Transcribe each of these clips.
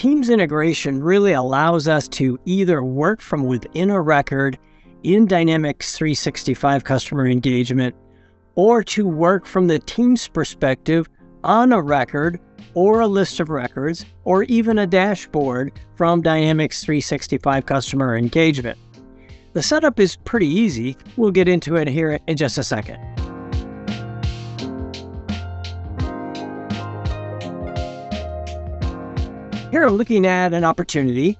Teams integration really allows us to either work from within a record in Dynamics 365 customer engagement, or to work from the Teams perspective on a record or a list of records, or even a dashboard from Dynamics 365 customer engagement. The setup is pretty easy. We'll get into it here in just a second. Here I'm looking at an opportunity,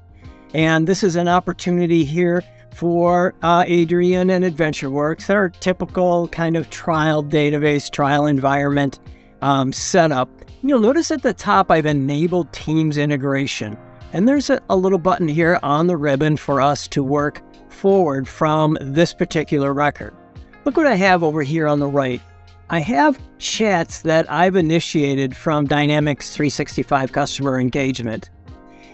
and this is an opportunity here for Adrian and AdventureWorks. They're typical kind of trial database, trial environment setup. You'll notice at the top I've enabled Teams integration, and there's a little button here on the ribbon for us to work forward from this particular record. Look what I have over here on the right. I have chats that I've initiated from Dynamics 365 customer engagement.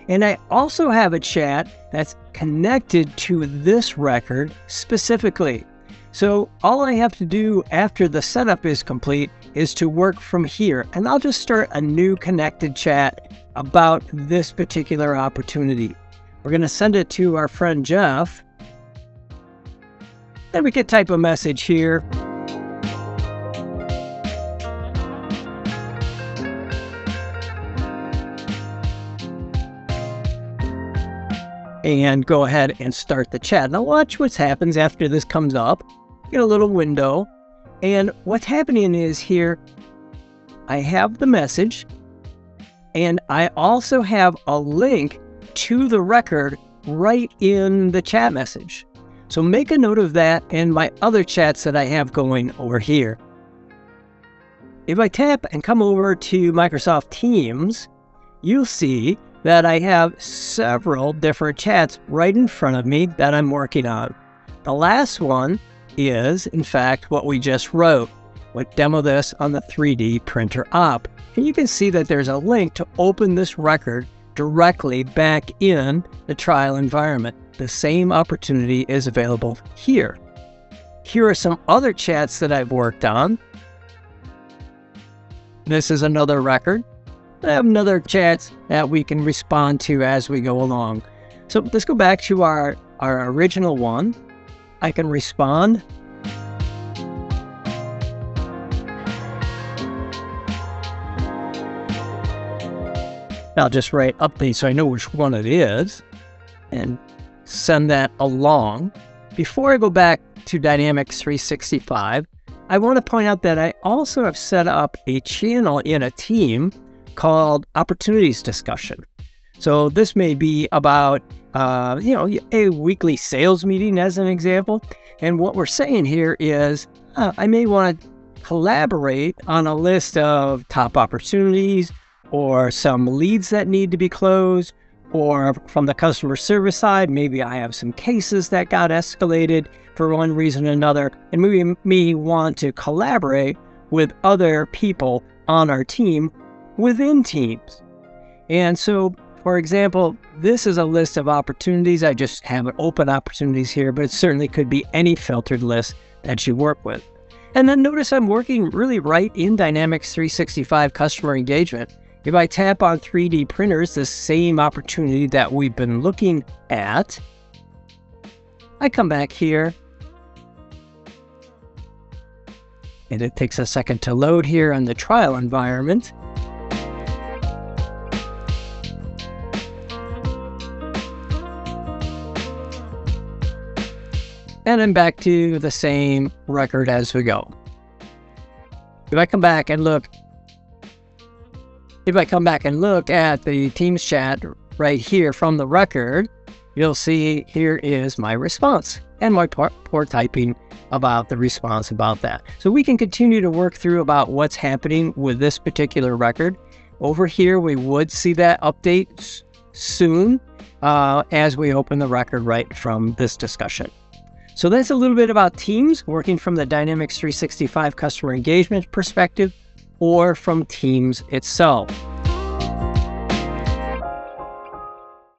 And I also have a chat that's connected to this record specifically. So all I have to do after the setup is complete is to work from here. And I'll just start a new connected chat about this particular opportunity. We're going to send it to our friend Jeff. Then we can type a message here. And go ahead and start the chat. Now watch what happens after this comes up. Get a little window. And what's happening is here, I have the message, and I also have a link to the record right in the chat message. So make a note of that in my other chats that I have going over here. If I tap and come over to Microsoft Teams, you'll see that I have several different chats right in front of me that I'm working on. The last one is, in fact, what we just wrote. We'll demo this on the 3D printer op. And you can see that there's a link to open this record directly back in the trial environment. The same opportunity is available here. Here are some other chats that I've worked on. This is another record. I have another chats that we can respond to as we go along. So let's go back to our original one. I can respond. I'll just write update so I know which one it is and send that along. Before I go back to Dynamics 365, I want to point out that I also have set up a channel in a team called Opportunities Discussion. So this may be about, a weekly sales meeting as an example. And what we're saying here is I may want to collaborate on a list of top opportunities or some leads that need to be closed, or from the customer service side, maybe I have some cases that got escalated for one reason or another, and maybe me want to collaborate with other people on our team within Teams. And so, for example, this is a list of opportunities. I just have open opportunities here, but it certainly could be any filtered list that you work with. And then notice I'm working really right in Dynamics 365 customer engagement. If I tap on 3D printers, the same opportunity that we've been looking at, I come back here, and it takes a second to load here on the trial environment. And I'm back to the same record as we go. If I come back and look at the Teams chat right here from the record, you'll see here is my response and my poor typing about the response about that. So we can continue to work through about what's happening with this particular record. Over here, we would see that update soon as we open the record right from this discussion. So that's a little bit about Teams, working from the Dynamics 365 customer engagement perspective or from Teams itself.